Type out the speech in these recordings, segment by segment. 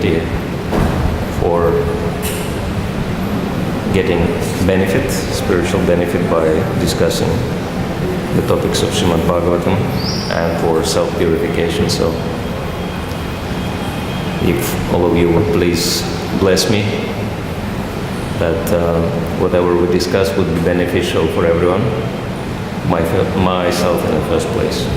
opportunity for getting benefit, spiritual benefit by discussing the topics of Srimad Bhagavatam and for self-purification. So if all of you would please bless me that whatever we discuss would be beneficial for everyone, myself in the first place.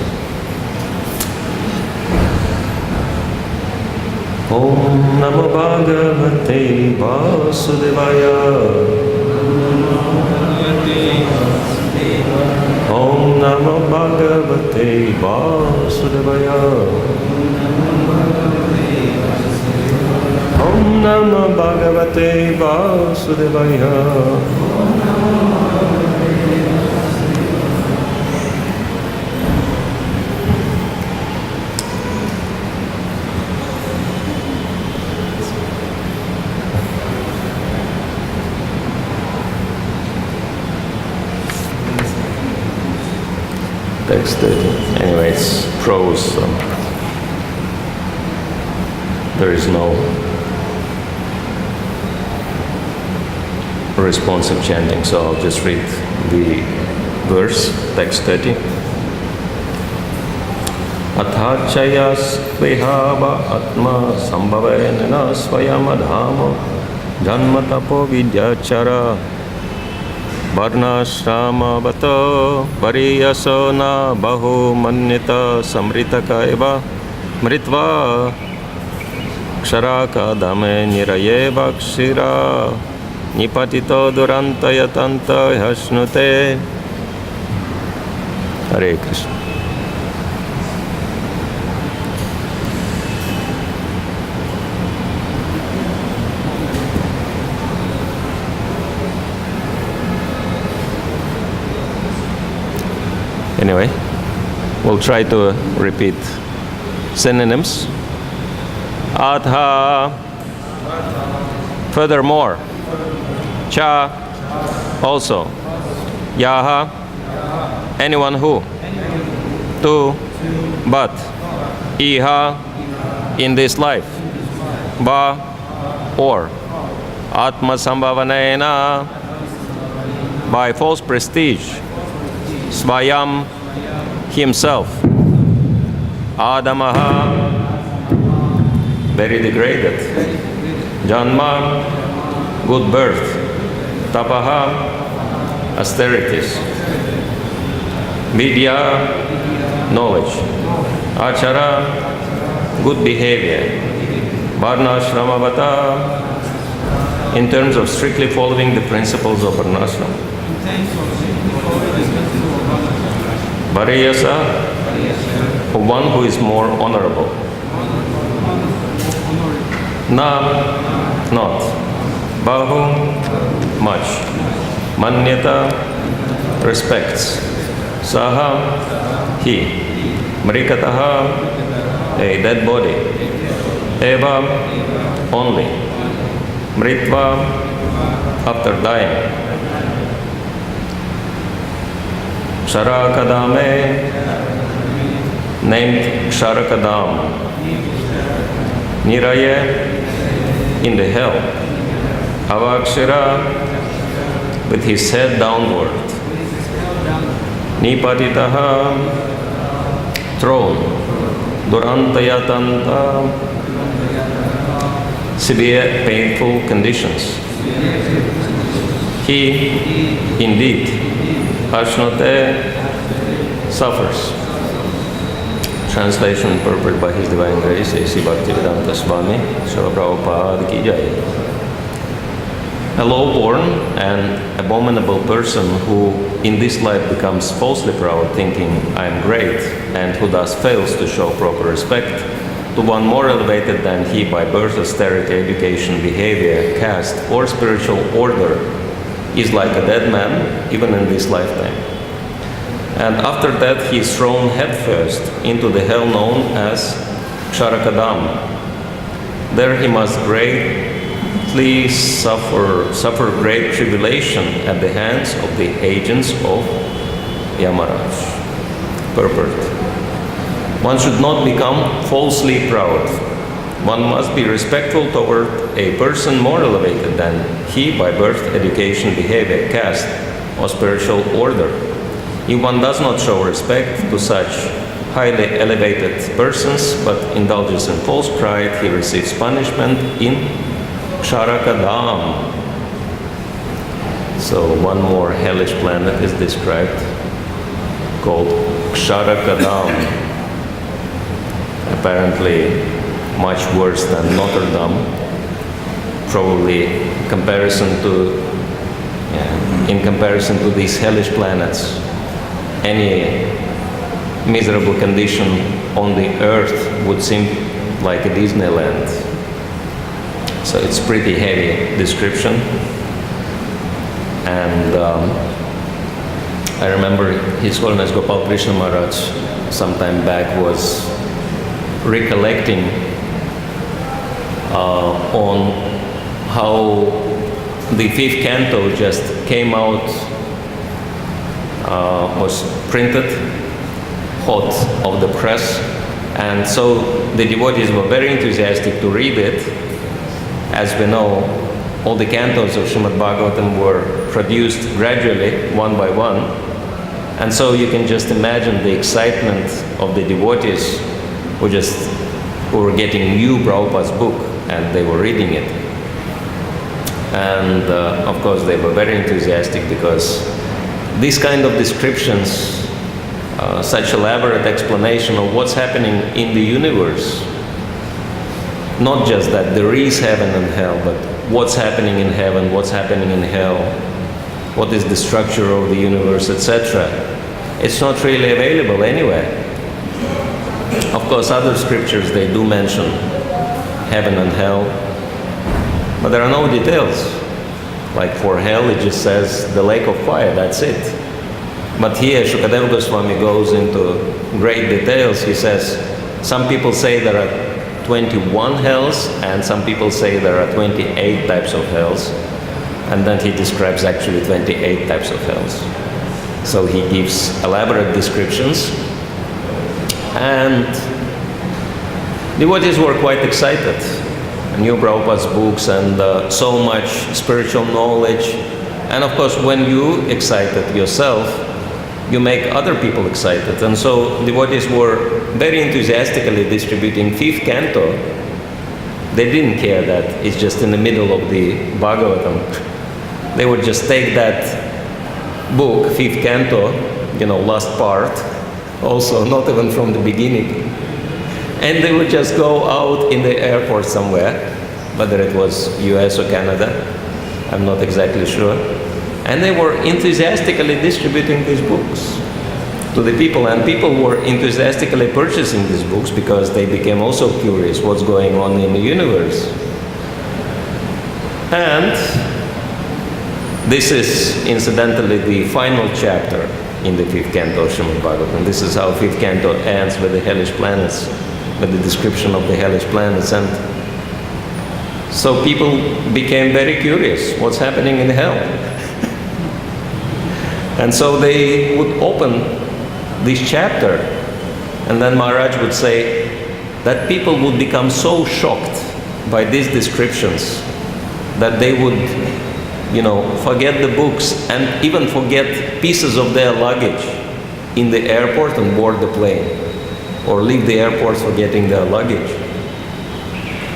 Om Namo Bhagavate Vasudevaya. Om Namo Bhagavate Vasudevaya. Om Namo Bhagavate Vasudevaya. Text 30. Anyway, it's prose, so there is no responsive chanting, so I'll just read the verse, text 30. Athachayas vihava atma sambhavenena svayamadhamo janmatapo vidyachara varnashrama vato variyasona bahu manyata samritaka eva mritva ksharaka dame niraye vakshira nipatito durantayatanta hasnute. Hare Krishna. Anyway, we'll try to repeat synonyms. Atha, furthermore. Cha, also. Yaha, anyone who. Tu, but. Iha, in this life. Ba, or. Atma sambhavanena, by false prestige. Svayam, himself. Adamaha, very degraded. Janma, good birth. Tapaha, austerities. Vidya, knowledge. Achara, good behavior. Varnashramavata, in terms of strictly following the principles of Varnashrama. Variyasa, one who is more honorable. Na, not. Bahu, much. Manyata, respects. Saha, he. Mrikataha, a dead body. Eva, only. Mritva, after dying. Ksharakadame, named Ksharakadam. Niraye, in the hell. Avakshira, with his head downward. Nipatitaha, thrown. Durantayatanta, severe painful conditions. He, indeed, Ashnote, suffers. Translation and purport by His Divine Grace, A.C. Bhakti Swami, Srila Prabhupada Ki Jai. A low-born and abominable person who in this life becomes falsely proud, thinking I am great, and who thus fails to show proper respect to one more elevated than he by birth, austerity, education, behavior, caste, or spiritual order, is like a dead man, even in this lifetime. And after that, he is thrown headfirst into the hell known as Ksharakadam. There he must greatly suffer great tribulation at the hands of the agents of Yamaraj. Purport. One should not become falsely proud. One must be respectful toward a person more elevated than he by birth, education, behavior, caste, or spiritual order. If one does not show respect to such highly elevated persons but indulges in false pride, he receives punishment in Ksharakadam. So one more hellish planet is described, called Ksharakadam. Apparently much worse than Notre Dame. Probably in comparison to these hellish planets, any miserable condition on the earth would seem like a Disneyland. So it's pretty heavy description. And I remember His Holiness Gopal Krishna Maharaj some time back was recollecting on how the fifth canto just came out, was printed hot of the press, and so the devotees were very enthusiastic to read it. As we know, all the cantos of Srimad Bhagavatam were produced gradually, one by one, and so you can just imagine the excitement of the devotees who were getting new Prabhupada's book, and they were reading it. And of course they were very enthusiastic because these kind of descriptions, such elaborate explanation of what's happening in the universe, not just that there is heaven and hell, but what's happening in heaven, what's happening in hell, what is the structure of the universe, etc. It's not really available anywhere. Of course, other scriptures, they do mention heaven and hell, but there are no details. Like for hell, it just says the lake of fire, that's it. But here, Shukadeva Goswami goes into great details. He says, some people say there are 21 hells, and some people say there are 28 types of hells. And then he describes actually 28 types of hells. So he gives elaborate descriptions. And devotees were quite excited. New Prabhupada's books and so much spiritual knowledge. And of course, when you excited yourself, you make other people excited. And so devotees were very enthusiastically distributing fifth canto. They didn't care that it's just in the middle of the Bhagavatam. They would just take that book, fifth canto, last part, also not even from the beginning, and they would just go out in the airport somewhere, whether it was US or Canada, I'm not exactly sure. And they were enthusiastically distributing these books to the people, and people were enthusiastically purchasing these books because they became also curious what's going on in the universe. And this is incidentally the final chapter in the fifth canto of Srimad Bhagavatam. This is how fifth canto ends, with the hellish planets, with the description of the hellish planets. And so people became very curious, what's happening in hell? And so they would open this chapter, and then Maharaj would say that people would become so shocked by these descriptions that they would, forget the books and even forget pieces of their luggage in the airport and board the plane, or leave the airport forgetting their luggage,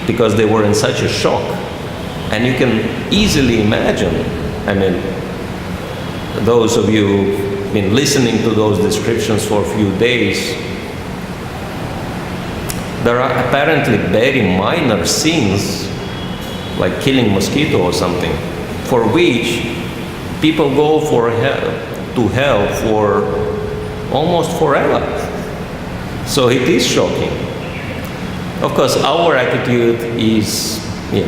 because they were in such a shock. And you can easily imagine, those of you who've been listening to those descriptions for a few days, there are apparently very minor sins, like killing mosquito or something, for which people go to hell for almost forever. So it is shocking. Of course, our attitude is, it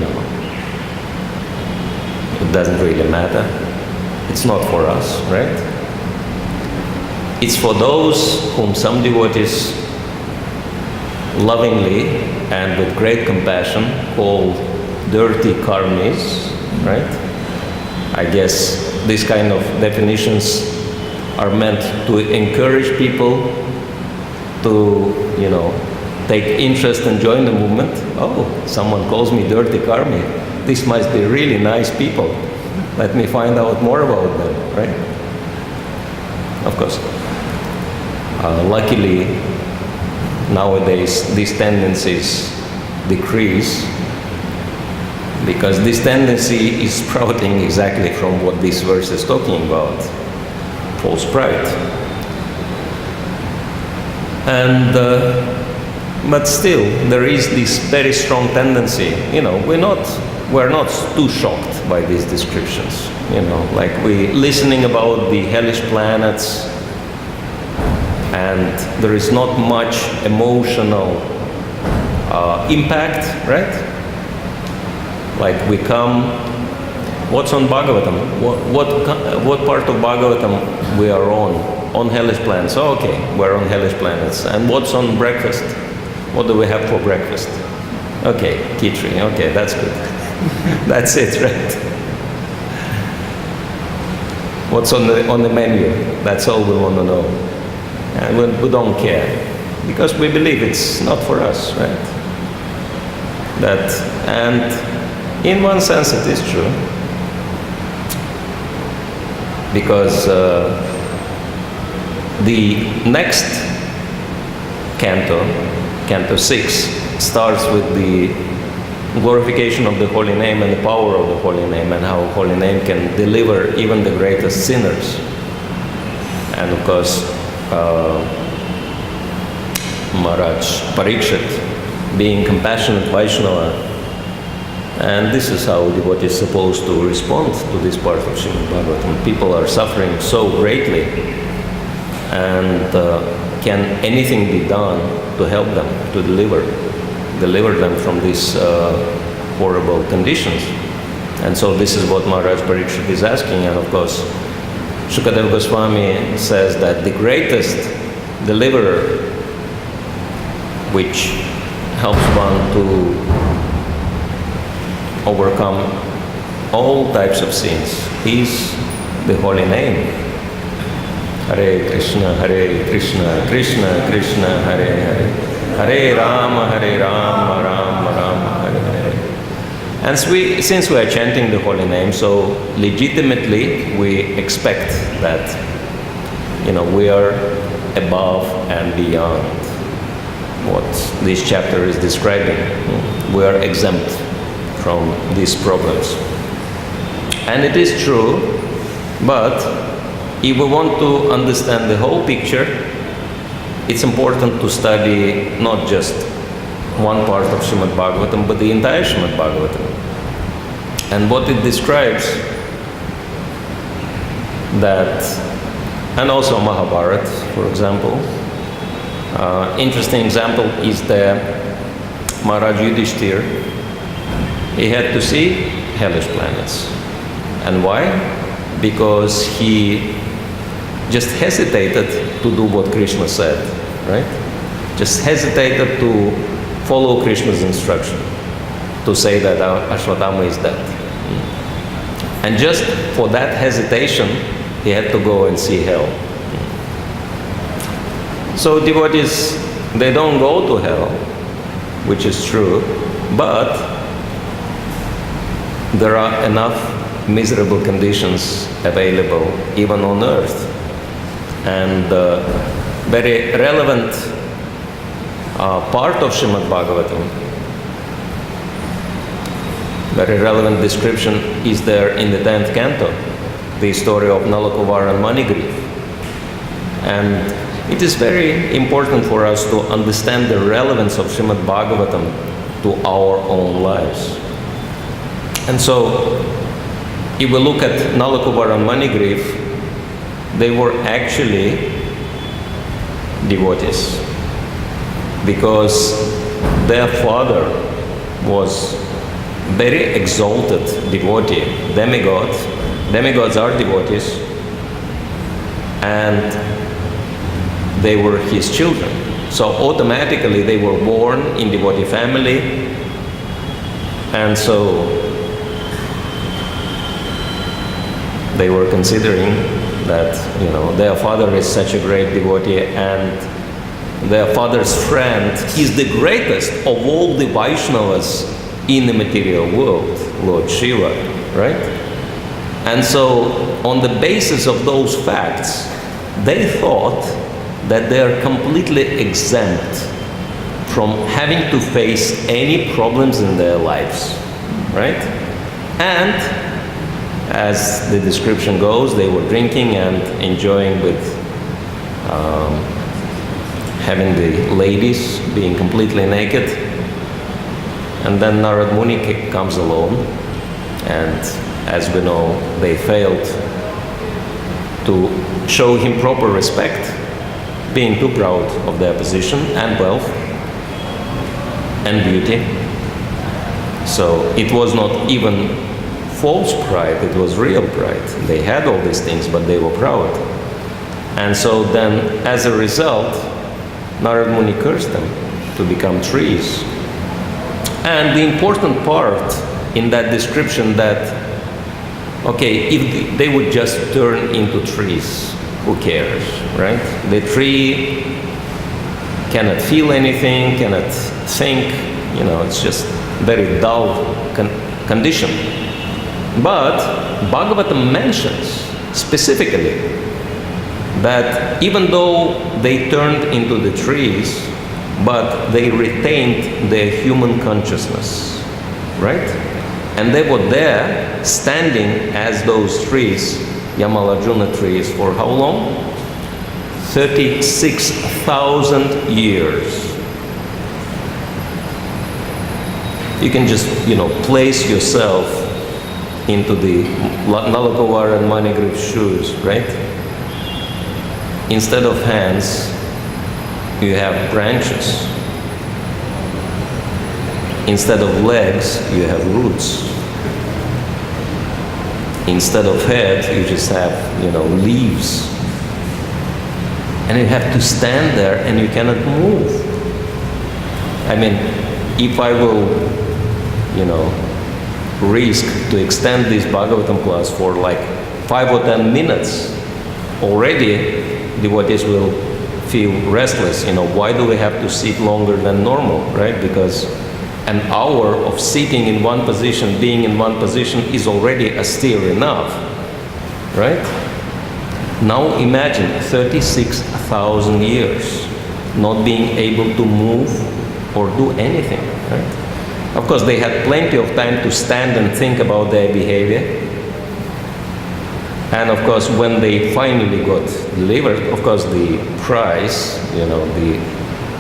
doesn't really matter. It's not for us, right? It's for those whom some devotees lovingly and with great compassion call dirty karmis, right? I guess these kind of definitions are meant to encourage people to, take interest and join the movement. Oh, someone calls me dirty karmi. This must be really nice people. Let me find out more about them, right? Of course. Luckily, nowadays these tendencies decrease, because this tendency is sprouting exactly from what this verse is talking about, false pride. And but still, there is this very strong tendency. We're not too shocked by these descriptions. Like we listening about the hellish planets, and there is not much emotional impact, right? Like we come. What's on Bhagavatam? What part of Bhagavatam we are on? On hellish planets. Oh, okay, we're on hellish planets. And what's on breakfast? What do we have for breakfast? Okay, khichdi. Okay, that's good. That's it, right? What's on the menu? That's all we want to know. And we don't care, because we believe it's not for us, right? And in one sense it is true, because the next Canto 6, starts with the glorification of the Holy Name and the power of the Holy Name, and how Holy Name can deliver even the greatest sinners. And of course, Mahārāja Parikshit, being compassionate Vaishnava, and this is how devotee is supposed to respond to this part of Srimad Bhagavatam. People are suffering so greatly, and can anything be done to help them, to deliver them from these horrible conditions? And so this is what Mahārāja Parikshit is asking. And of course, Shukadeva Goswami says that the greatest deliverer, which helps one to overcome all types of sins, is the Holy Name. Hare Krishna, Krishna Krishna, Hare Hare, Hare Rama, Rama Rama, Hare Hare. And since we are chanting the Holy Name, so legitimately we expect that, we are above and beyond what this chapter is describing. We are exempt from these problems. And it is true, but if we want to understand the whole picture, it's important to study not just one part of Srimad Bhagavatam, but the entire Srimad Bhagavatam. And what it describes, that, and also Mahabharata, for example. Interesting example is the Maharaj Yudhishthir. He had to see hellish planets. And why? Because he just hesitated to do what Krishna said, right? Just hesitated to follow Krishna's instruction, to say that Ashwatthama is dead. And just for that hesitation, he had to go and see hell. So devotees, they don't go to hell, which is true, but there are enough miserable conditions available even on earth. And very relevant part of Srimad Bhagavatam, very relevant description is there in the 10th canto, the story of Nalakuvar and Manigriv. And it is very important for us to understand the relevance of Srimad Bhagavatam to our own lives. And so, if we look at Nalakuvar and Manigriv, they were actually devotees, because their father was very exalted devotee, demigod. Demigods are devotees, and they were his children. So automatically they were born in devotee family, and so they were considering that, their father is such a great devotee, and their father's friend, is the greatest of all the Vaishnavas in the material world, Lord Shiva, right? And so, on the basis of those facts, they thought that they are completely exempt from having to face any problems in their lives, right? And as the description goes, they were drinking and enjoying with having the ladies being completely naked. And then Narad Muni comes along, and as we know, they failed to show him proper respect, being too proud of their position and wealth and beauty. So it was not even false pride, it was real pride. They had all these things, but they were proud. And so then, as a result, Narad Muni cursed them to become trees. And the important part in that description that, okay, if they would just turn into trees, who cares, right? The tree cannot feel anything, cannot think, it's just very dull condition. But Bhagavatam mentions specifically that even though they turned into the trees, but they retained their human consciousness, right? And they were there, standing as those trees, Yamalarjuna trees, for how long? 36,000 years. You can just, place yourself into the Nalakumar and Manigriv's shoes, right? Instead of hands, you have branches. Instead of legs, you have roots. Instead of head, you just have, leaves. And you have to stand there and you cannot move. I mean, if I will, risk to extend this Bhagavatam class for like 5 or 10 minutes, already devotees will feel restless. Why do we have to sit longer than normal, right? Because an hour of sitting in one position, being in one position, is already austere enough, right? Now imagine 36,000 years not being able to move or do anything, right? Of course, they had plenty of time to stand and think about their behavior. And of course, when they finally got delivered, of course, the prize, the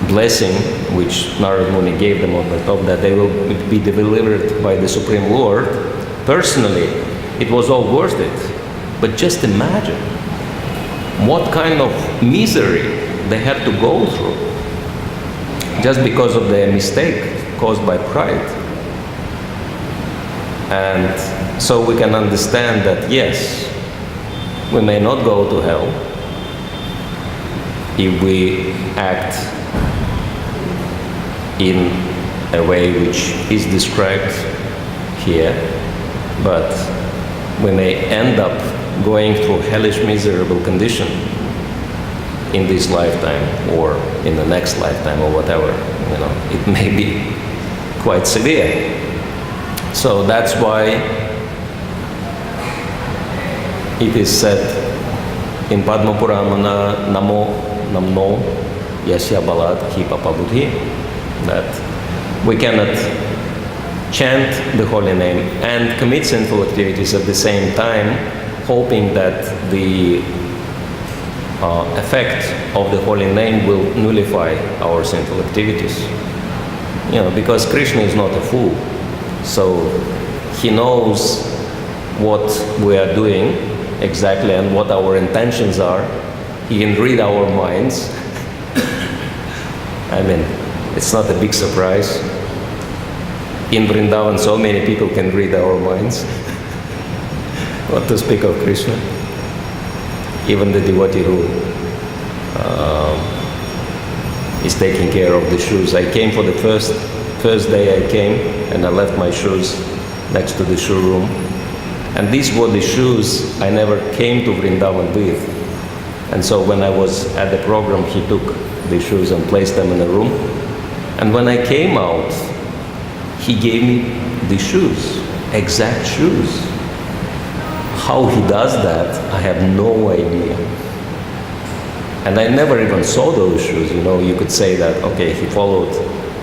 blessing which Narad Muni gave them on the top, that they will be delivered by the Supreme Lord, personally, it was all worth it. But just imagine what kind of misery they had to go through just because of their mistake caused by pride. And so we can understand that, yes, we may not go to hell if we act in a way which is described here, but we may end up going through hellish, miserable condition in this lifetime or in the next lifetime or whatever. It may be quite severe. So that's why it is said in Padma Purana, Namno Yasya Balat Hi Papa Buddhi, that we cannot chant the holy name and commit sinful activities at the same time, hoping that the effect of the holy name will nullify our sinful activities. Because Krishna is not a fool, so he knows what we are doing exactly and what our intentions are. He can read our minds. I mean, it's not a big surprise. In Vrindavan, so many people can read our minds. What to speak of Krishna? Even the devotee who is taking care of the shoes. I came for the first day I came, and I left my shoes next to the shoe room. And these were the shoes I never came to Vrindavan with. And so when I was at the program, he took these shoes and placed them in a room. And when I came out, he gave me the shoes, exact shoes. How he does that, I have no idea. And I never even saw those shoes. You could say that, okay, he followed,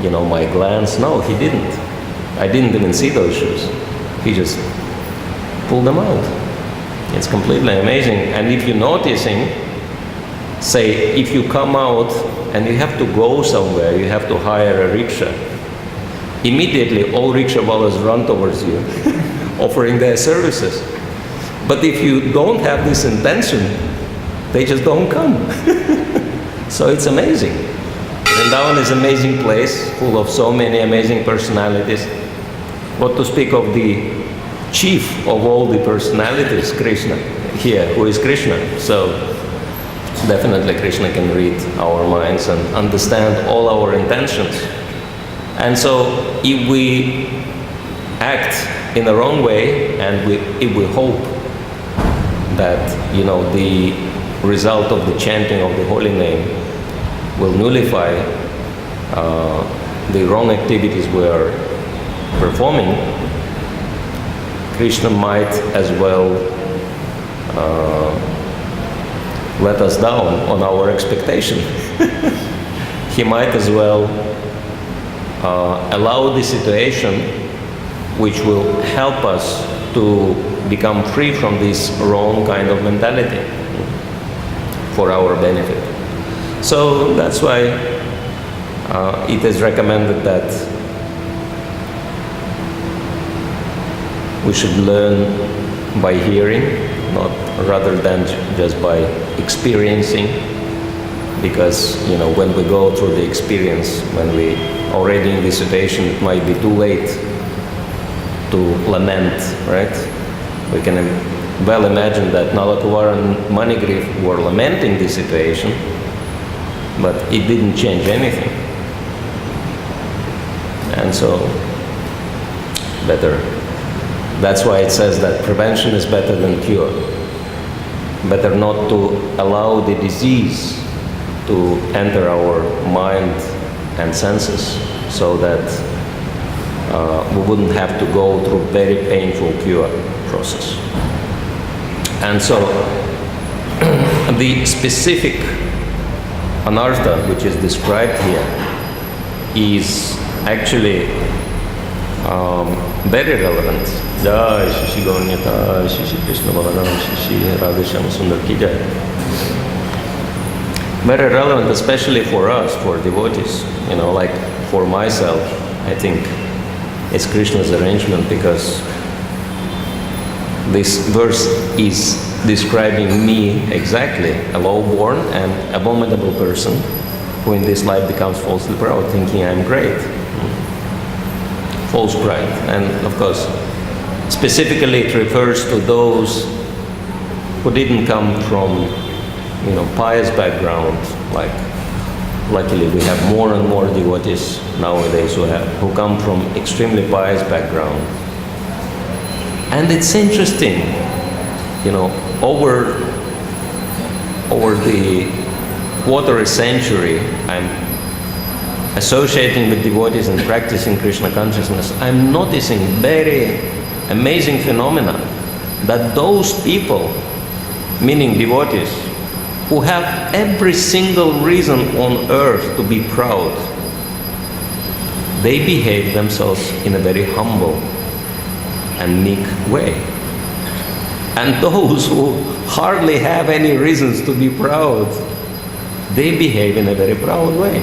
my glance. No, he didn't. I didn't even see those shoes. He just pulled them out. It's completely amazing. And if you're noticing, say, if you come out and you have to go somewhere, you have to hire a rickshaw, immediately all rickshaw wallahs run towards you, offering their services. But if you don't have this intention, they just don't come. So it's amazing. Vrindavan is an amazing place, full of so many amazing personalities. What to speak of the chief of all the personalities, Krishna, here, who is Krishna. So definitely Krishna can read our minds and understand all our intentions. And so if we act in the wrong way, and if we hope that, the result of the chanting of the holy name will nullify the wrong activities we are performing, Krishna might as well let us down on our expectation. He might as well allow the situation which will help us to become free from this wrong kind of mentality for our benefit. So that's why it is recommended that we should learn by hearing, not rather than just by experiencing, because when we go through the experience, when we already in this situation, it might be too late to lament, right? We can well imagine that Nalakuvara and Manigriv were lamenting this situation, but it didn't change anything. And so, better. That's why it says that prevention is better than cure. Better not to allow the disease to enter our mind and senses, so that we wouldn't have to go through very painful cure process. And so the specific anartha which is described here is actually very relevant. Jai Shri Gauranyata, Shri Shri Krishna Balaram, Shri Shri Radhesham Sundar Ki Jai. Very relevant, especially for us, for devotees. Like for myself, I think it's Krishna's arrangement, because this verse is describing me exactly, a low-born and abominable person who in this life becomes falsely proud, thinking I'm great. False pride. And of course, specifically it refers to those who didn't come from, pious background. Like, luckily we have more and more devotees nowadays who come from extremely pious background. And it's interesting, over the quarter century, I'm associating with devotees and practicing Krishna consciousness. I'm noticing very amazing phenomena, that those people, meaning devotees, who have every single reason on earth to be proud, they behave themselves in a very humble and meek way. And those who hardly have any reasons to be proud, they behave in a very proud way.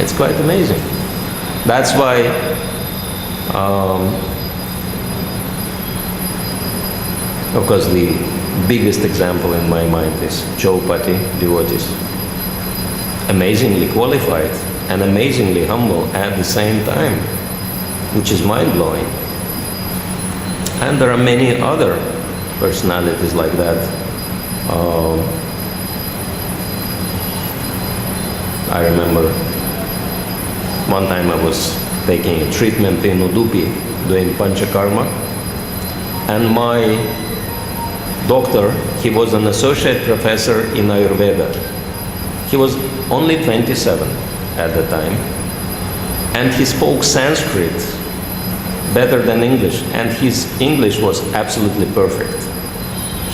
It's quite amazing. That's why of course the biggest example in my mind is Chaupati devotees. Amazingly qualified and amazingly humble at the same time, which is mind-blowing. And there are many other personalities like that. I remember one time I was taking a treatment in Udupi, doing Panchakarma, and my doctor, he was an associate professor in Ayurveda. He was only 27 at the time, and he spoke Sanskrit better than English, and his English was absolutely perfect.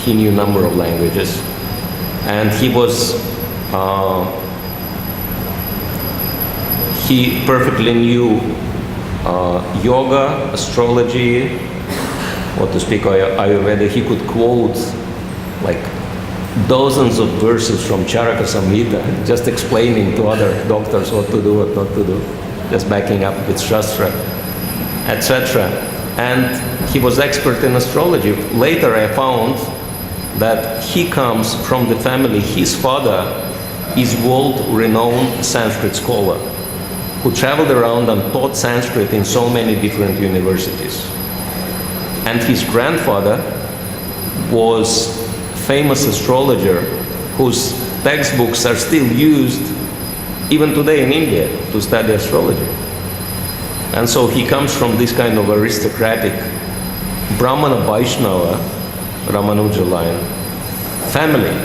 He knew a number of languages, and he perfectly knew yoga, astrology, what to speak Ayurveda. He could quote like dozens of verses from Charaka Samhita, just explaining to other doctors what to do, what not to do, just backing up with Shastra, etc. And he was expert in astrology. Later I found that he comes from the family, his father is world-renowned Sanskrit scholar who traveled around and taught Sanskrit in so many different universities. And his grandfather was famous astrologer whose textbooks are still used even today in India to study astrology. And so he comes from this kind of aristocratic Brahmana Vaishnava, Ramanuja line family.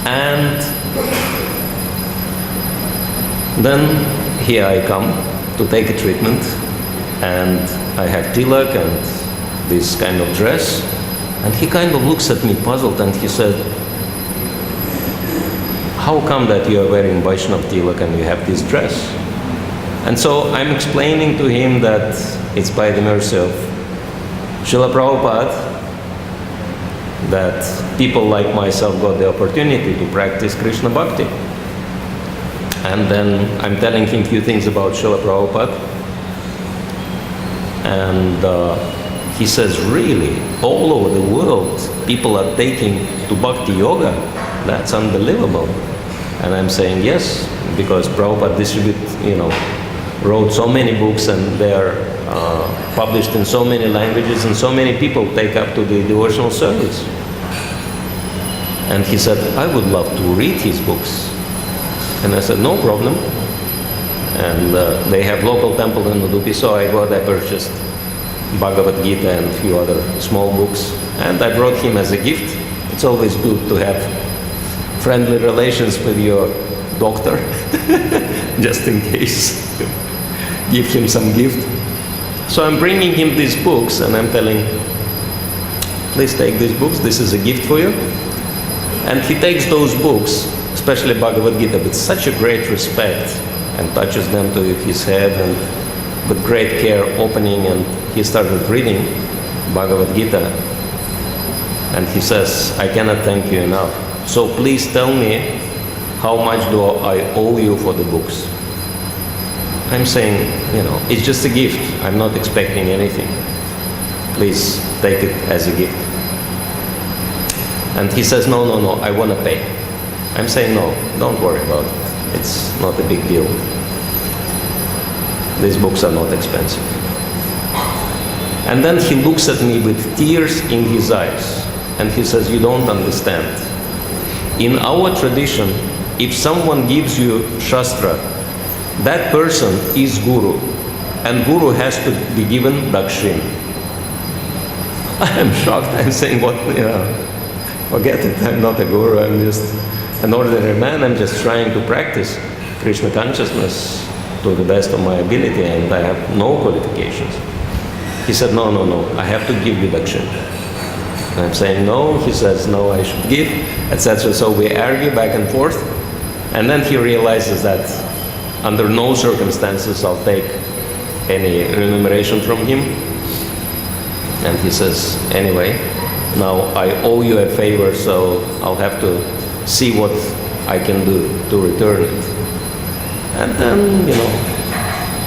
And then here I come to take a treatment, and I have tilak and this kind of dress, and he kind of looks at me puzzled, and he said, how come that you are wearing Vaishnav tilak and you have this dress? And so I'm explaining to him that it's by the mercy of Srila Prabhupada that people like myself got the opportunity to practice Krishna Bhakti. And then I'm telling him a few things about Srila Prabhupada. And he says, really, all over the world, people are taking to Bhakti Yoga? That's unbelievable. And I'm saying, yes, because Prabhupada wrote so many books, and they are published in so many languages, and so many people take up to the devotional service. And he said, I would love to read his books. And I said, no problem. And they have local temple in Udupi, so I purchased Bhagavad Gita and a few other small books, and I brought him as a gift. It's always good to have friendly relations with your doctor, just in case. Give him some gift. So I'm bringing him these books, and I'm telling, please take these books, this is a gift for you. And he takes those books, especially Bhagavad Gita, with such a great respect, and touches them to his head, and with great care opening, and he started reading Bhagavad Gita. And he says, I cannot thank you enough. So please tell me, how much do I owe you for the books? I'm saying, it's just a gift. I'm not expecting anything. Please take it as a gift. And he says, no, I want to pay. I'm saying, no, don't worry about it. It's not a big deal. These books are not expensive. And then he looks at me with tears in his eyes, and he says, you don't understand. In our tradition, if someone gives you Shastra, that person is Guru, and Guru has to be given Dakshin. I am shocked. I'm saying, what, forget it, I'm not a Guru, I'm just an ordinary man. I'm just trying to practice Krishna consciousness to the best of my ability, and I have no qualifications. He said, no, I have to give you Dakshin. And I'm saying, no. He says, no, I should give, etc. So we argue back and forth, and then he realizes that under no circumstances I'll take any remuneration from him. And he says, anyway, now I owe you a favor, so I'll have to see what I can do to return it. And then,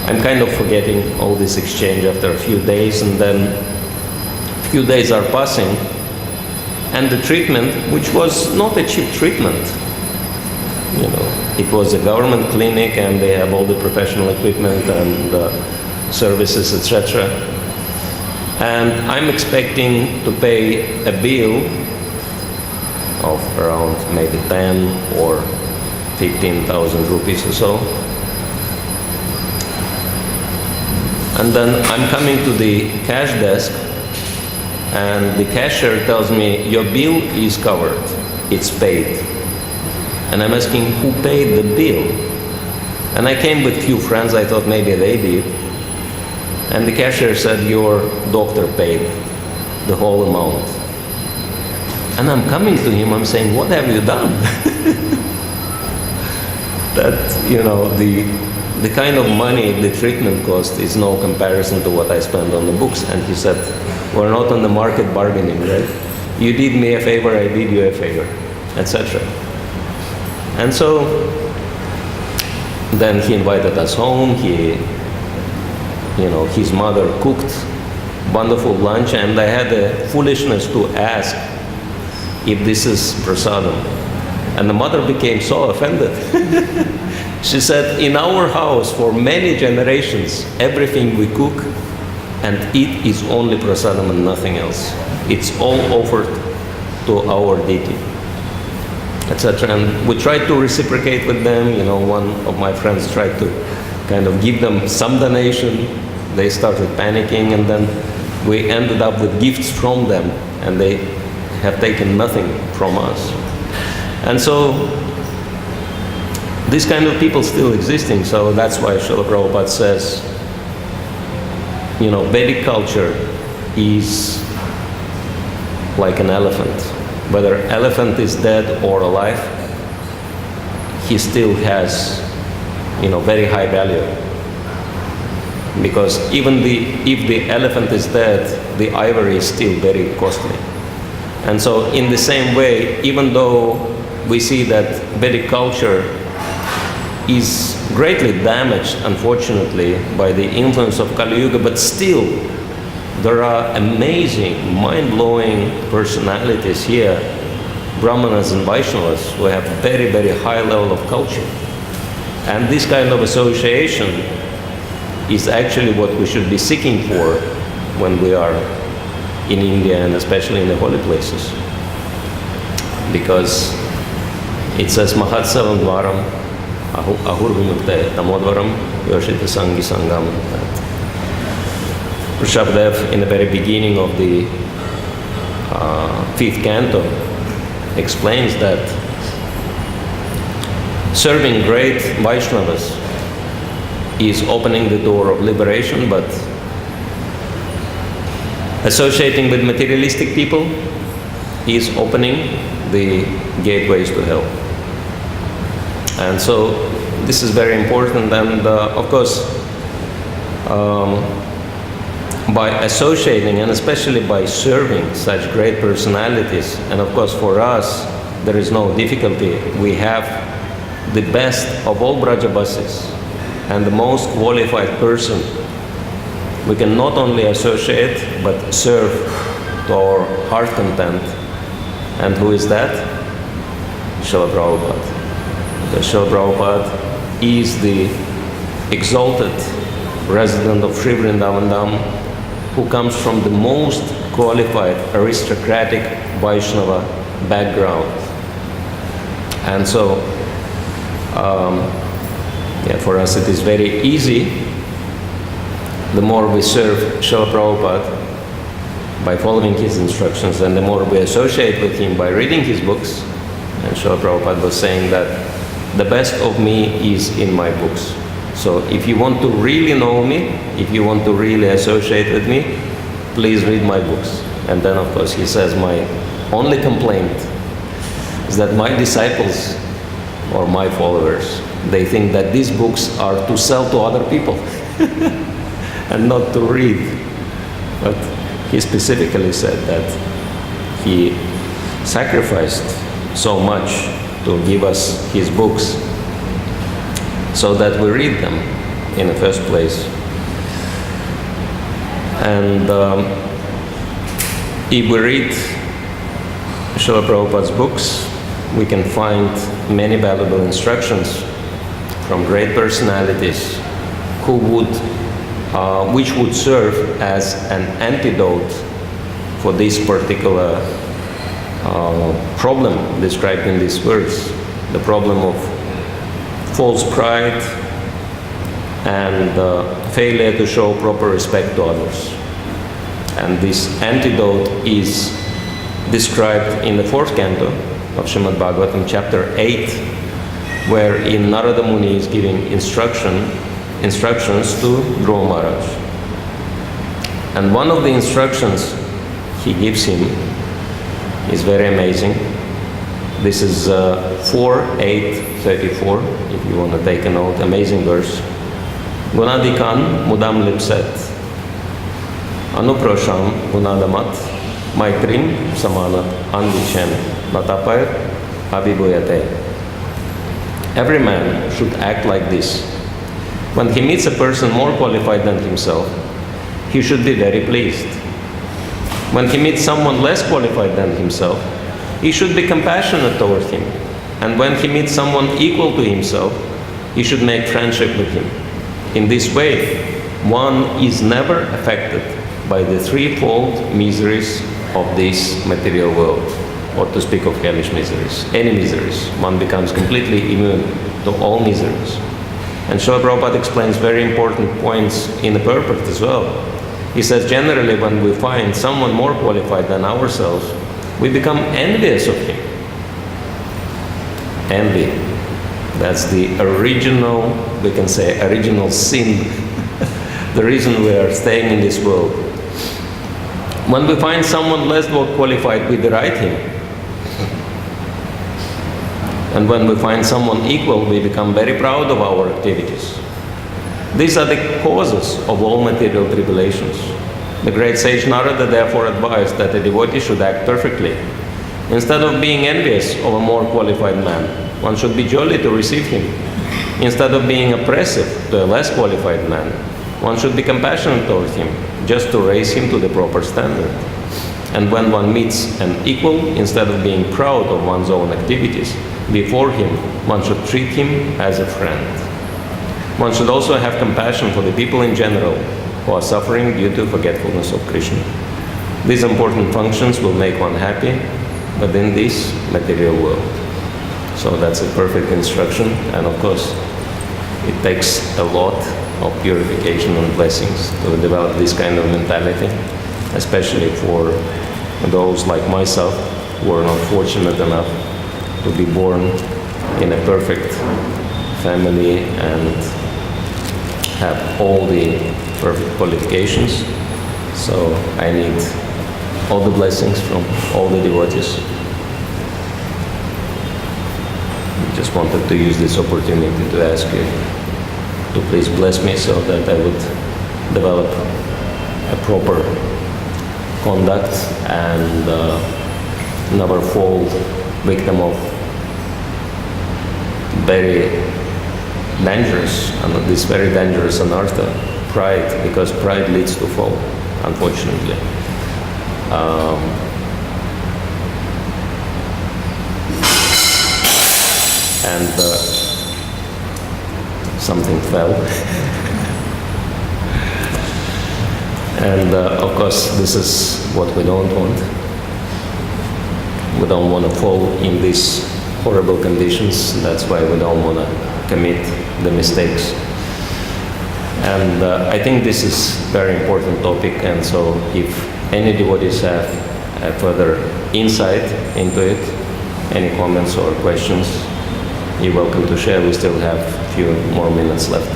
I'm kind of forgetting all this exchange after a few days, and then a few days are passing, and the treatment, which was not a cheap treatment, it was a government clinic, and they have all the professional equipment and services, etc. And I'm expecting to pay a bill of around maybe 10 or 15,000 rupees or so. And then I'm coming to the cash desk, and the cashier tells me, your bill is covered, it's paid. And I'm asking who paid the bill. And I came with few friends, I thought maybe they did. And the cashier said, your doctor paid the whole amount. And I'm coming to him, I'm saying, what have you done? That, you know, the kind of money the treatment cost is no comparison to what I spend on the books. And he said, we're not on the market bargaining, right? You did me a favor, I did you a favor, etc. And so then he invited us home. His mother cooked wonderful lunch, and I had the foolishness to ask if this is prasadam. And the mother became so offended. She said, in our house for many generations, everything we cook and eat is only prasadam and nothing else. It's all offered to our deity, etc. And we tried to reciprocate with them. You know, one of my friends tried to kind of give them some donation. They started panicking, and then we ended up with gifts from them, and they have taken nothing from us. And so this kind of people still existing. So that's why Srila Prabhupada says, you know, Vedic culture is like an elephant. Whether elephant is dead or alive, he still has, you know, very high value. Because even if the elephant is dead, the ivory is still very costly. And so in the same way, even though we see that Vedic culture is greatly damaged, unfortunately, by the influence of Kali Yuga, but still there are amazing, mind-blowing personalities here, Brahmanas and Vaishnavas, who have very, very high level of culture. And this kind of association is actually what we should be seeking for when we are in India, and especially in the holy places. Because it says, Mahatsavam Dvaram Ahurvimukte Tamodvaram Yoshita Sangi Sangam. Rishabdev, in the very beginning of the 5th canto, explains that serving great Vaishnavas is opening the door of liberation, but associating with materialistic people is opening the gateways to hell. And so this is very important, and of course by associating and especially by serving such great personalities, and of course for us there is no difficulty. We have the best of all Brajabasis and the most qualified person. We can not only associate but serve to our heart content. And who is that? Srila Prabhupada. Because Srila Prabhupada is the exalted resident of Sri Vrindavan Dham, who comes from the most qualified aristocratic Vaishnava background. And so for us it is very easy. The more we serve Srila Prabhupada by following his instructions, and the more we associate with him by reading his books. And Srila Prabhupada was saying that the best of me is in my books. So if you want to really know me, if you want to really associate with me, please read my books. And then of course he says, my only complaint is that my disciples or my followers, they think that these books are to sell to other people and not to read. But he specifically said that he sacrificed so much to give us his books so that we read them in the first place. And if we read Srila Prabhupada's books, we can find many valuable instructions from great personalities who would, which would serve as an antidote for this particular problem described in this verse, the problem of false pride and failure to show proper respect to others. And this antidote is described in the 4th canto of Srimad Bhagavatam, chapter 8, wherein Narada Muni is giving instructions to Dhruva Maharaj. And one of the instructions he gives him is very amazing. This is 4.8.34, if you want to take a note, amazing verse. Gunadikan mudam lipset, anuprosham gunadamat, maitrim samanat anvishem, natapayat abhibhuyate. Every man should act like this. When he meets a person more qualified than himself, he should be very pleased. When he meets someone less qualified than himself, he should be compassionate towards him. And when he meets someone equal to himself, he should make friendship with him. In this way, one is never affected by the threefold miseries of this material world, or to speak of hellish miseries, any miseries. One becomes completely immune to all miseries. And Srila Prabhupada explains very important points in the purport as well. He says generally when we find someone more qualified than ourselves, we become envious of him. Envy. That's the original, we can say, original sin. The reason we are staying in this world. When we find someone less well qualified, we deride him. And when we find someone equal, we become very proud of our activities. These are the causes of all material tribulations. The great sage Narada therefore advised that a devotee should act perfectly. Instead of being envious of a more qualified man, one should be jolly to receive him. Instead of being oppressive to a less qualified man, one should be compassionate towards him, just to raise him to the proper standard. And when one meets an equal, instead of being proud of one's own activities, before him, one should treat him as a friend. One should also have compassion for the people in general who are suffering due to forgetfulness of Krishna. These important functions will make one happy within this material world. So that's a perfect instruction, and of course, it takes a lot of purification and blessings to develop this kind of mentality, especially for those like myself who are not fortunate enough to be born in a perfect family and have all the perfect qualifications. So I need all the blessings from all the devotees. Just wanted to use this opportunity to ask you to please bless me so that I would develop a proper conduct and never fall victim of very dangerous, this very dangerous anartha, pride, because pride leads to fall, unfortunately. Something fell. And of course, this is what we don't want. We don't want to fall in these horrible conditions. That's why we don't want to commit the mistakes. And I think this is a very important topic, and so if any devotees have a further insight into it, any comments or questions, you're welcome to share. We still have a few more minutes left.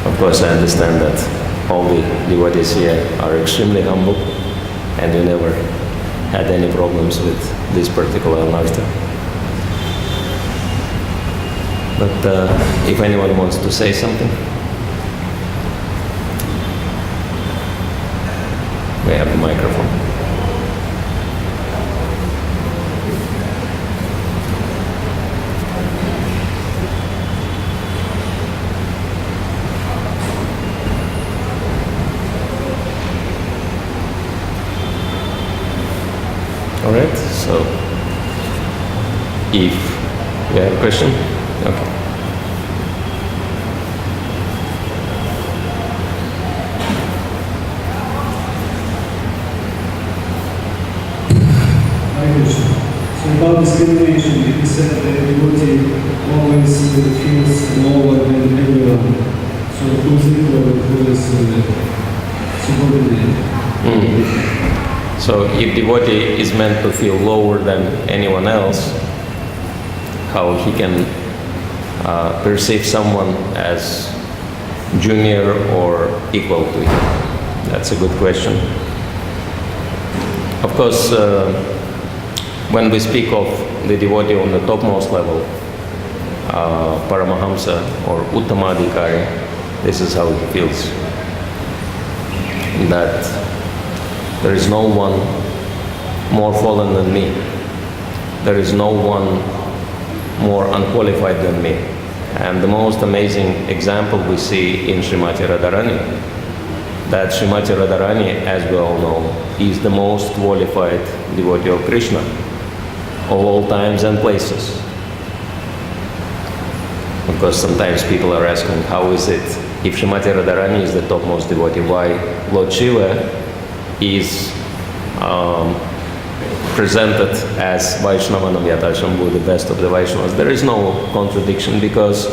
Of course, I understand that all the devotees here are extremely humble, and you never had any problems with this particular anartha. But if anyone wants to say something, we have a microphone. All right, so if you have a question, okay. So about discrimination, you said that the devotee always feels lower than everyone. So who's equal, who is So if devotee is meant to feel lower than anyone else, how he can perceive someone as junior or equal to him? That's a good question. Of course, when we speak of the devotee on the topmost level, Paramahamsa or Uttamadhikari, this is how he feels. That there is no one more fallen than me. There is no one more unqualified than me. And the most amazing example we see in Srimati Radharani, that Srimati Radharani, as we all know, is the most qualified devotee of Krishna of all times and places. Of course, sometimes people are asking, how is it, if Srimati Radharani is the topmost devotee, why Lord Shiva is presented as Vaishnava Navyatashambhu, the best of the Vaishnavas? There is no contradiction, because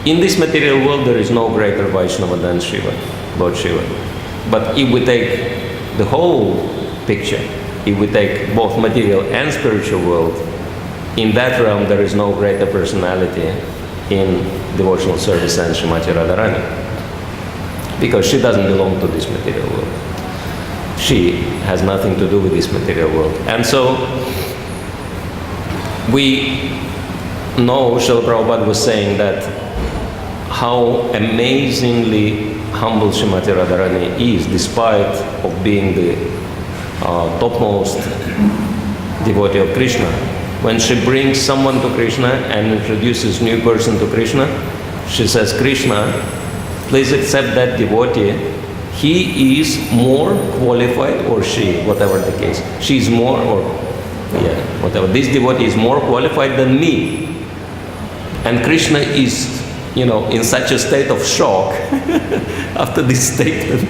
in this material world there is no greater Vaishnava than Shiva, Lord Shiva. But if we take the whole picture, if we take both material and spiritual world, in that realm there is no greater personality in devotional service than Srimati Radharani, because she doesn't belong to this material world. She has nothing to do with this material world. And so we know, Srila Prabhupada was saying that how amazingly humble Srimati Radharani is, despite of being the topmost devotee of Krishna. When she brings someone to Krishna and introduces new person to Krishna, she says, Krishna, please accept that devotee. He is more qualified, or she, whatever the case. She is more, or whatever. This devotee is more qualified than me. And Krishna is, in such a state of shock after this statement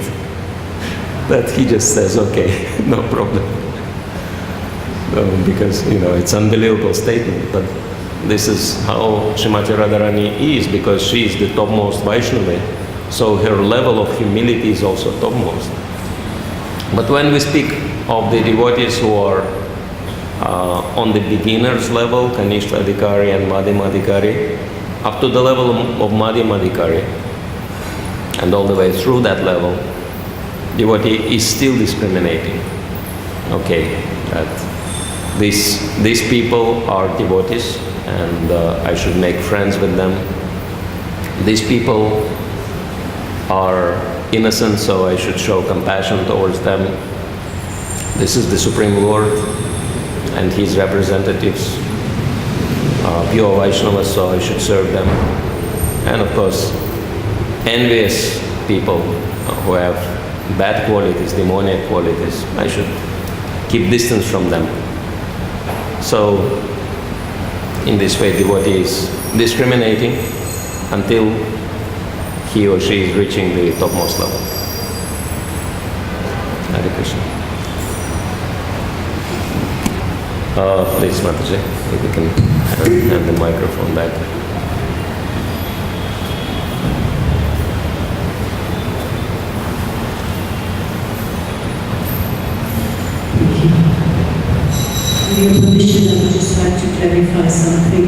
that he just says, okay, no problem. Because, it's an unbelievable statement, but this is how Srimati Radharani is, because she is the topmost Vaishnava. So her level of humility is also topmost. But when we speak of the devotees who are on the beginner's level, Kanishta Adhikari and Madhyama Adhikari, up to the level of Madhyama Adhikari, and all the way through that level, devotee is still discriminating. Okay, that these people are devotees, and I should make friends with them. These people are innocent, so I should show compassion towards them. This is the Supreme Lord and his representatives, pure Vaishnavas, so I should serve them. And of course, envious people who have bad qualities, demoniac qualities, I should keep distance from them. So, in this way, devotee is discriminating until he or she is reaching the topmost level. Hare Krishna. Please, Mataji, if you can hand the microphone back. With your permission, I would just like to clarify something,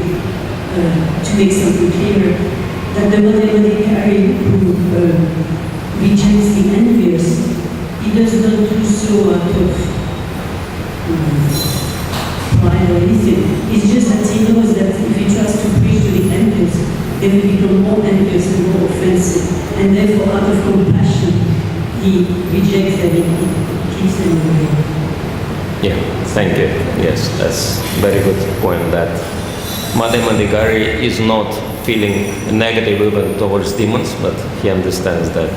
to make something clearer. That the Madhyama Adhikari who rejects the envious, he does not do so out of pride or anything. It's just that he knows that if he tries to preach to the envious, they will become more envious and more offensive. And therefore, out of compassion, he rejects them and he keeps them away. Yeah, thank you. Yes, that's a very good point, that Madhyama Adhikari is not feeling negative even towards demons, but he understands that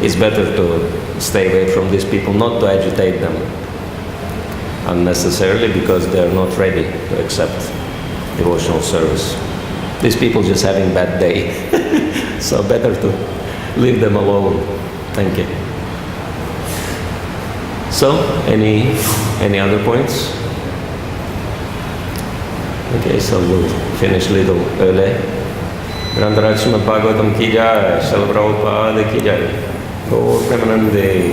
it's better to stay away from these people, not to agitate them unnecessarily, because they're not ready to accept devotional service. These people just having bad day, so better to leave them alone. Thank you. So, any other points? Okay, so we'll finish a little early. Vrindavan Srimad Bhagavatam ki jai, Srila Prabhupada ki jai. Gaur Premanande.